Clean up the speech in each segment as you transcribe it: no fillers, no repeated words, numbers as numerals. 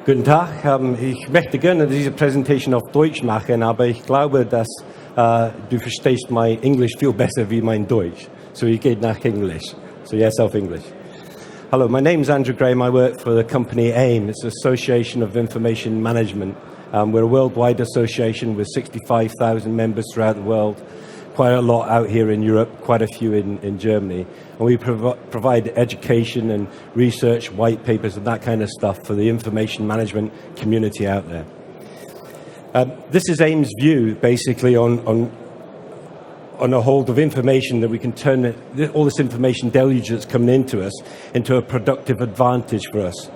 Guten Tag, ich möchte gerne diese Präsentation auf Deutsch machen, aber ich glaube, dass du verstehst mein English viel besser wie mein Deutsch. So you get nach English. So yes, auf English. Hello, my name is Andrew Graham. I work for the company AIIM. It's an Association of Information Management. We're a worldwide association with 65,000 members throughout the world. Quite a lot out here in Europe, quite a few in Germany. And we provide education and research, white papers and that kind of stuff for the information management community out there. This is AIIM's view, basically, on a hold of information that we can turn all this information deluge that's coming into us into a productive advantage for us.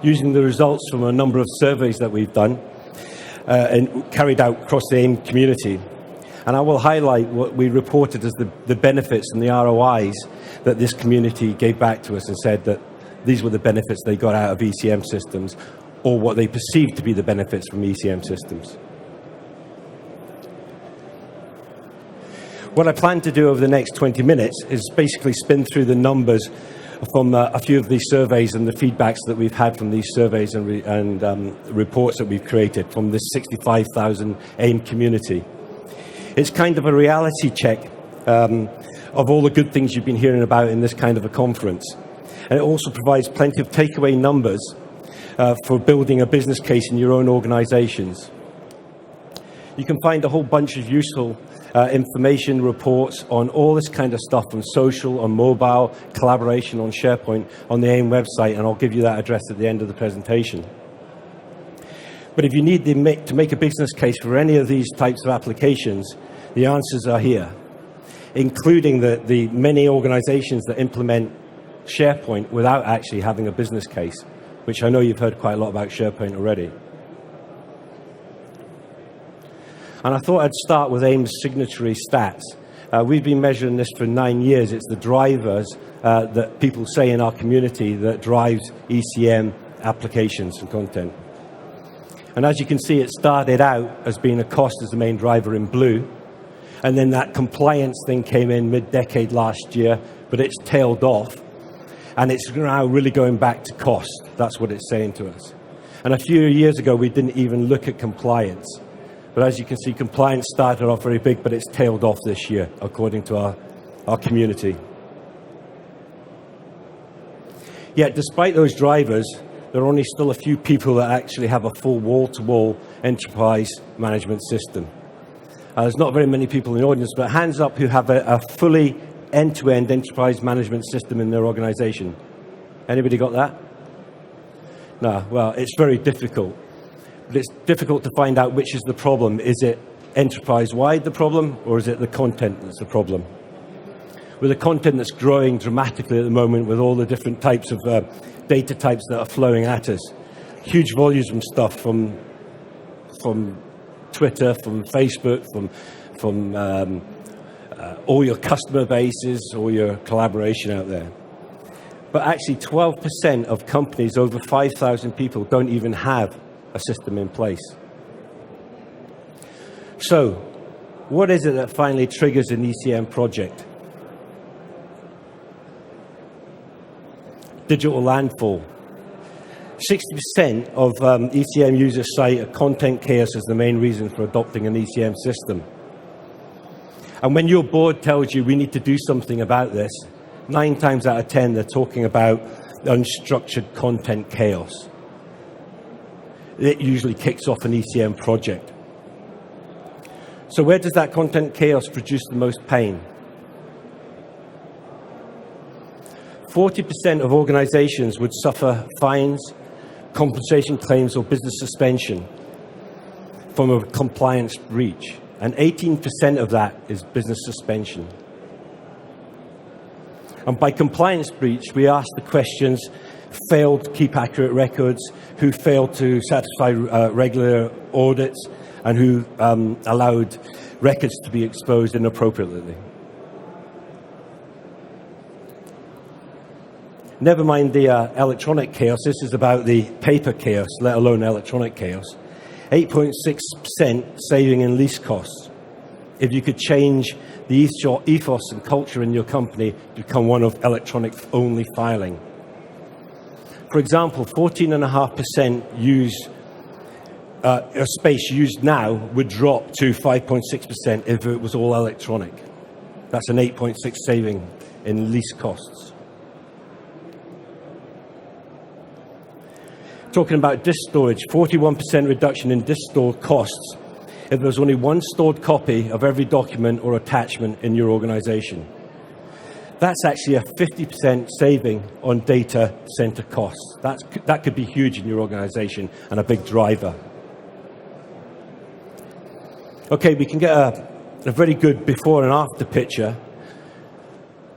Using the results from a number of surveys that we've done and carried out across the AIIM community. And I will highlight what we reported as the benefits and the ROIs that this community gave back to us and said that these were the benefits they got out of ECM systems, or what they perceived to be the benefits from ECM systems. What I plan to do over the next 20 minutes is basically spin through the numbers from a few of these surveys and the feedbacks that we've had from these surveys and reports that we've created from this 65,000 AIIM community. It's kind of a reality check of all the good things you've been hearing about in this kind of a conference. And it also provides plenty of takeaway numbers for building a business case in your own organizations. You can find a whole bunch of useful information reports on all this kind of stuff on social, on mobile, collaboration, on SharePoint, on the AIIM website, and I'll give you that address at the end of the presentation. But if you need to make a business case for any of these types of applications, the answers are here, including the many organizations that implement SharePoint without actually having a business case, which I know you've heard quite a lot about SharePoint already. And I thought I'd start with AIIM's signatory stats. We've been measuring this for 9 years. It's the drivers that people say in our community that drives ECM applications and content. And as you can see, it started out as being a cost as the main driver in blue. And then that compliance thing came in mid-decade last year, but it's tailed off. And it's now really going back to cost. That's what it's saying to us. And a few years ago, we didn't even look at compliance. But as you can see, compliance started off very big, but it's tailed off this year, according to our community. Yet, despite those drivers, there are only still a few people that actually have a full wall-to-wall enterprise management system. There's not very many people in the audience, but hands up who have a fully end-to-end enterprise management system in their organization. Anybody got that? No, well, it's very difficult. But it's difficult to find out which is the problem. Is it enterprise-wide the problem, or is it the content that's the problem? With the content that's growing dramatically at the moment with all the different types of data types that are flowing at us. Huge volumes of stuff from Twitter, from Facebook, from all your customer bases, all your collaboration out there. But actually 12% of companies over 5,000 people don't even have a system in place. So, what is it that finally triggers an ECM project? Digital landfall. 60% of ECM users cite a content chaos as the main reason for adopting an ECM system. And when your board tells you we need to do something about this, 9 times out of 10 they're talking about unstructured content chaos. It usually kicks off an ECM project. So where does that content chaos produce the most pain? 40% of organizations would suffer fines, compensation claims, or business suspension from a compliance breach. And 18% of that is business suspension. And by compliance breach, we ask the questions: failed to keep accurate records, who failed to satisfy regular audits, and who allowed records to be exposed inappropriately. Never mind the electronic chaos. This is about the paper chaos, let alone electronic chaos. 8.6% saving in lease costs. If you could change the ethos and culture in your company to become one of electronic-only filing. For example, 14.5% space used now would drop to 5.6% if it was all electronic. That's an 8.6 saving in lease costs. Talking about disk storage, 41% reduction in disk store costs if there's only one stored copy of every document or attachment in your organization. That's actually a 50% saving on data center costs. That could be huge in your organization and a big driver. Okay, we can get a very good before and after picture.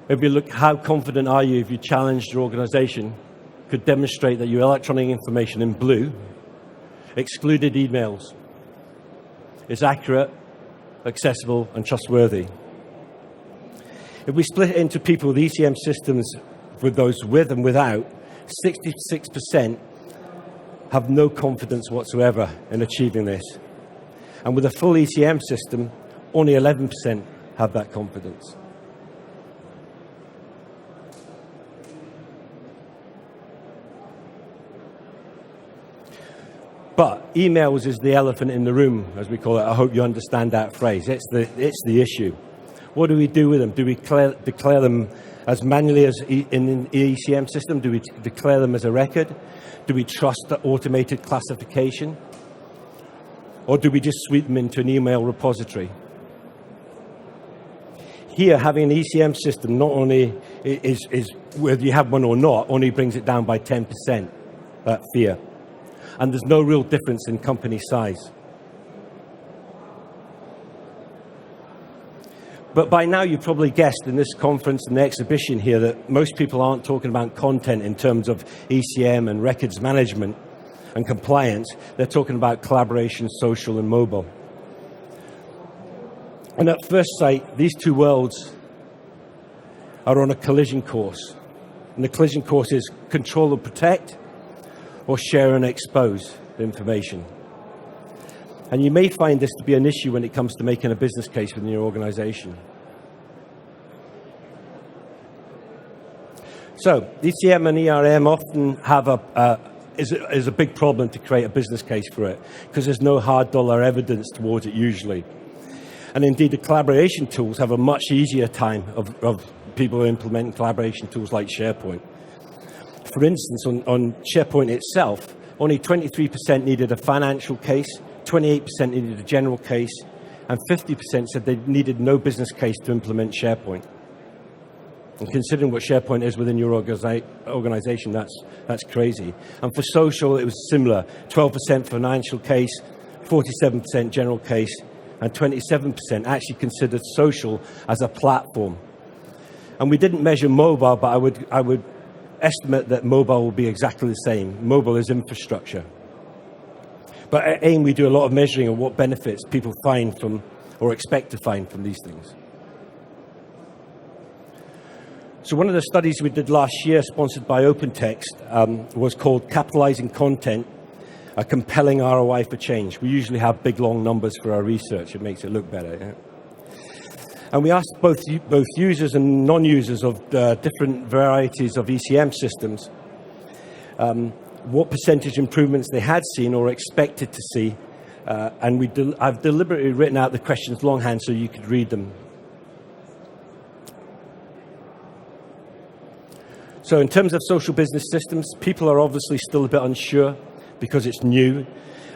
If you look, how confident are you if you challenged your organization, could demonstrate that your electronic information in blue, excluded emails, is accurate, accessible, and trustworthy. If we split it into people with ECM systems, with those with and without, 66% have no confidence whatsoever in achieving this. And with a full ECM system, only 11% have that confidence. But emails is the elephant in the room, as we call it. I hope you understand that phrase. It's the issue. What do we do with them? Do we declare them as manually as in the ECM system? Do we declare them as a record? Do we trust the automated classification? Or do we just sweep them into an email repository? Here, having an ECM system not only is whether you have one or not, only brings it down by 10%, that fear. And there's no real difference in company size. But by now you've probably guessed in this conference and the exhibition here that most people aren't talking about content in terms of ECM and records management and compliance. They're talking about collaboration, social, and mobile. And at first sight, these two worlds are on a collision course. And the collision course is control and protect, or share and expose the information. And you may find this to be an issue when it comes to making a business case within your organization. So, ECM and ERM often have is a big problem to create a business case for it, because there's no hard dollar evidence towards it usually. And indeed, the collaboration tools have a much easier time of people implementing collaboration tools like SharePoint. For instance, on SharePoint itself, only 23% needed a financial case, 28% needed a general case, and 50% said they needed no business case to implement SharePoint. And considering what SharePoint is within your organization, that's crazy. And for social, it was similar. 12% financial case, 47% general case, and 27% actually considered social as a platform. And we didn't measure mobile, but I would estimate that mobile will be exactly the same. Mobile is infrastructure. But at AIIM, we do a lot of measuring of what benefits people find from, or expect to find from these things. So one of the studies we did last year, sponsored by OpenText, was called Capitalizing Content, a Compelling ROI for Change. We usually have big, long numbers for our research. It makes it look better. Yeah? And we asked both users and non-users of different varieties of ECM systems what percentage improvements they had seen or expected to see. And I've deliberately written out the questions longhand so you could read them. So in terms of social business systems, people are obviously still a bit unsure because it's new,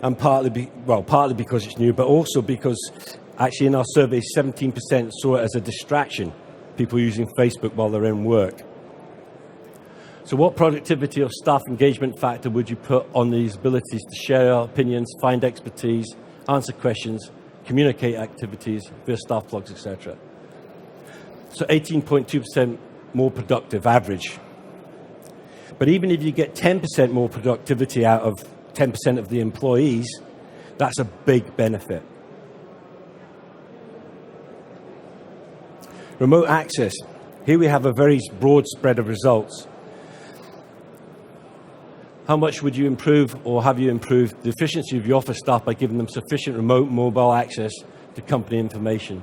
and partly because it's new, but also because actually in our survey, 17% saw it as a distraction, people using Facebook while they're in work. So what productivity or staff engagement factor would you put on these abilities to share opinions, find expertise, answer questions, communicate activities via staff blogs, etc.? So 18.2% more productive average. But even if you get 10% more productivity out of 10% of the employees, that's a big benefit. Remote access. Here we have a very broad spread of results. How much would you improve, or have you improved, the efficiency of your office staff by giving them sufficient remote mobile access to company information,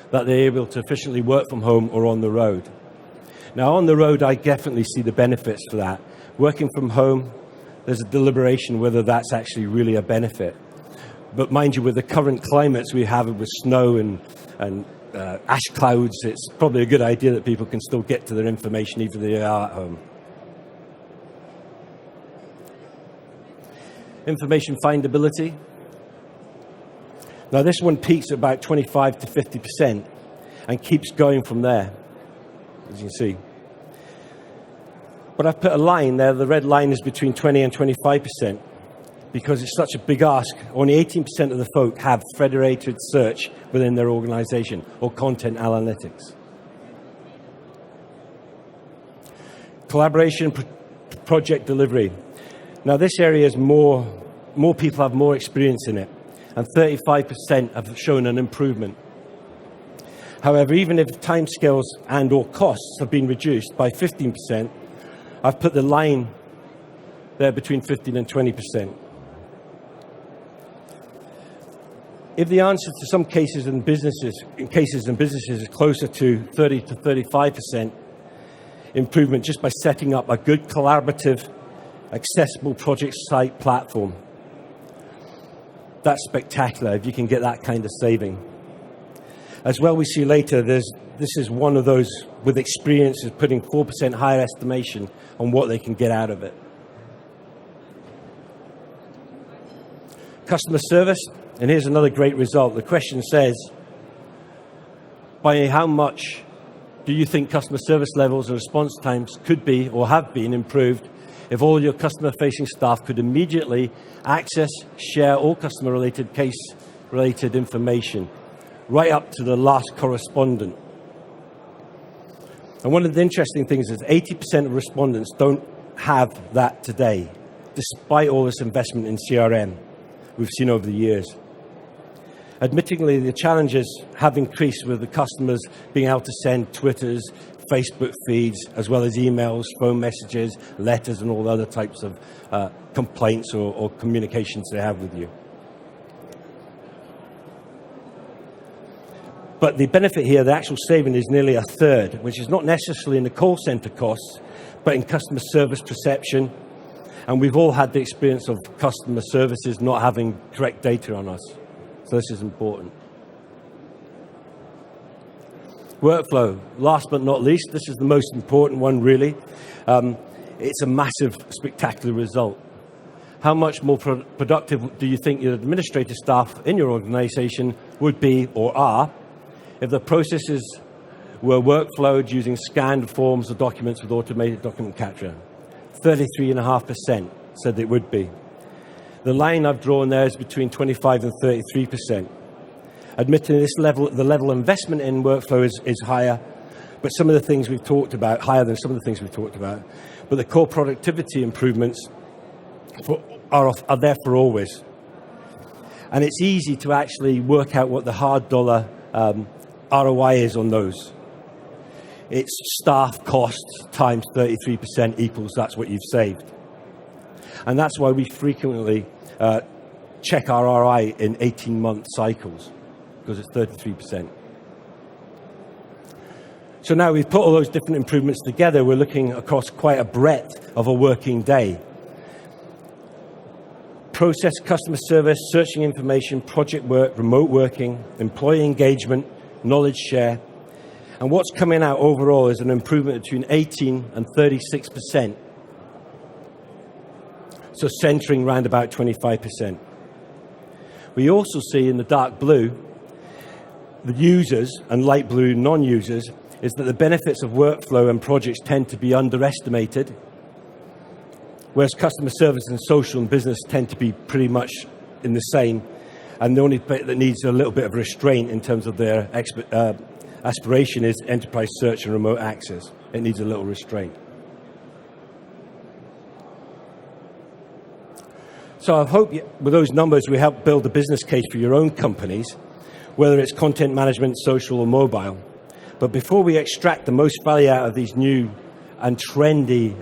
that they're able to efficiently work from home or on the road? Now, on the road, I definitely see the benefits for that, Working from home, there's a deliberation whether that's actually really a benefit. But mind you, with the current climates we have with snow and ash clouds, it's probably a good idea that people can still get to their information even if they are at home. Information findability. Now this one peaks at about 25 to 50% and keeps going from there, as you can see. But I've put a line there, the red line is between 20 and 25%, because it's such a big ask. Only 18% of the folk have federated search within their organization or content analytics. Collaboration, project delivery. Now this area is more people have more experience in it, and 35% have shown an improvement. However, even if timescales and or costs have been reduced by 15%, I've put the line there between 15 and 20%. If the answer to some cases and businesses is closer to 30 to 35% improvement just by setting up a good collaborative, accessible project site platform, that's spectacular if you can get that kind of saving. As well, we see later, this is one of those with experience is putting 4% higher estimation on what they can get out of it. Customer service, and here's another great result. The question says, by how much do you think customer service levels and response times could be or have been improved if all your customer-facing staff could immediately access, share all customer-related, case-related information, right up to the last correspondent? And one of the interesting things is 80% of respondents don't have that today, despite all this investment in CRM we've seen over the years. Admittingly, the challenges have increased with the customers being able to send Twitters, Facebook feeds, as well as emails, phone messages, letters, and all the other types of complaints or communications they have with you. But the benefit here, the actual saving, is nearly a third, which is not necessarily in the call center costs, but in customer service perception. And we've all had the experience of customer services not having correct data on us. So this is important. Workflow, last but not least, this is the most important one really. It's a massive, spectacular result. How much more productive do you think your administrative staff in your organization would be or are if the processes were workflowed using scanned forms or documents with automated document capture? 33.5% said they would be. The line I've drawn there is between 25 and 33%. Admitting the level of investment in workflow is higher, but some of the things we've talked about, higher than some of the things we've talked about, but the core productivity improvements are there for always. And it's easy to actually work out what the hard dollar ROI is on those. It's staff costs times 33% equals that's what you've saved. And that's why we frequently check our ROI in 18-month cycles, because it's 33%. So now we've put all those different improvements together, we're looking across quite a breadth of a working day. Process, customer service, searching information, project work, remote working, employee engagement, knowledge share. And what's coming out overall is an improvement between 18 and 36%. So centering around about 25%. We also see in the dark blue, the users, and light blue non-users, is that the benefits of workflow and projects tend to be underestimated, whereas customer service and social and business tend to be pretty much in the same, and the only bit that needs a little bit of restraint in terms of their aspiration is enterprise search and remote access. It needs a little restraint. So I hope with those numbers we help build a business case for your own companies, whether it's content management, social or mobile. But before we extract the most value out of these new and trendy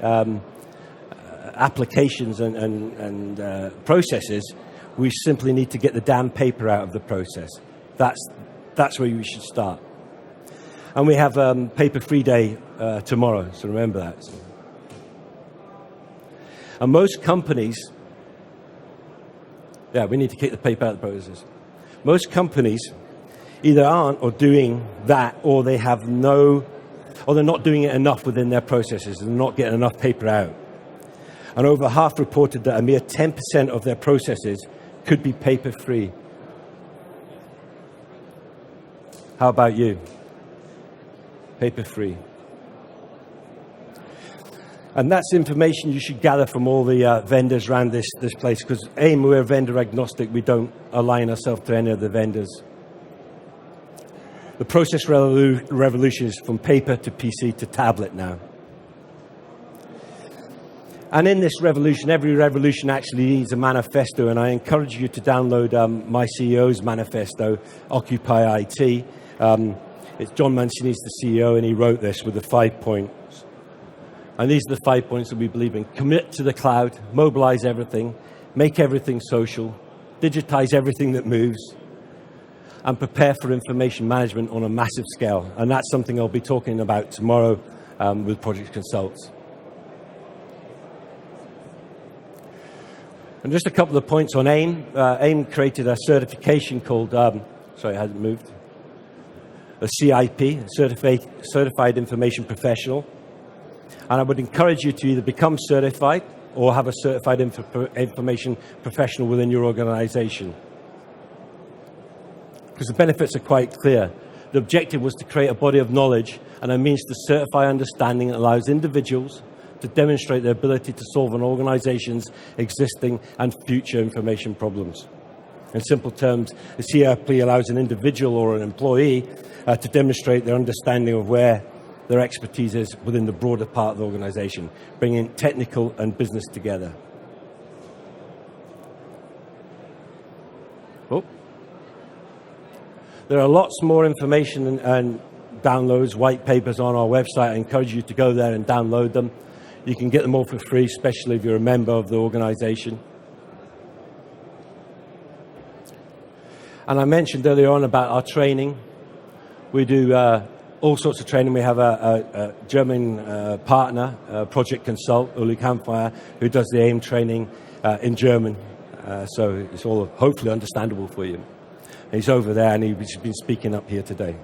applications and processes, we simply need to get the damn paper out of the process. That's where we should start. And we have paper-free day tomorrow, so remember that. And most companies, we need to kick the paper out of the processes. Most companies either aren't or doing that, or they have or they're not doing it enough within their processes and not getting enough paper out. And over half reported that a mere 10% of their processes could be paper-free. How about you? Paper-free. And that's information you should gather from all the vendors around this place, because AIIM, we're vendor agnostic. We don't align ourselves to any of the vendors. The process revolution is from paper to PC to tablet now. And in this revolution, every revolution actually needs a manifesto, and I encourage you to download my CEO's manifesto, Occupy IT. It's John Mancini's the CEO, and he wrote this with the 5 points. And these are the 5 points that we believe in. Commit to the cloud, mobilize everything, make everything social, digitize everything that moves, and prepare for information management on a massive scale. And that's something I'll be talking about tomorrow with Project Consults. And just a couple of points on AIIM. AIIM created a certification called, sorry, it hasn't moved, a CIP, Certified Information Professional. And I would encourage you to either become certified or have a certified information professional within your organization, because the benefits are quite clear. The objective was to create a body of knowledge and a means to certify understanding that allows individuals to demonstrate their ability to solve an organization's existing and future information problems. In simple terms, the CIP allows an individual or an employee to demonstrate their understanding of where their expertise is within the broader part of the organization, bringing technical and business together. There are lots more information and downloads, white papers on our website. I encourage you to go there and download them. You can get them all for free, especially if you're a member of the organization. And I mentioned earlier on about our training. We do all sorts of training. We have a German partner, Project Consult, Uli Kampfmeier, who does the AIIM training in German. So it's all hopefully understandable for you. He's over there, and he's been speaking up here today.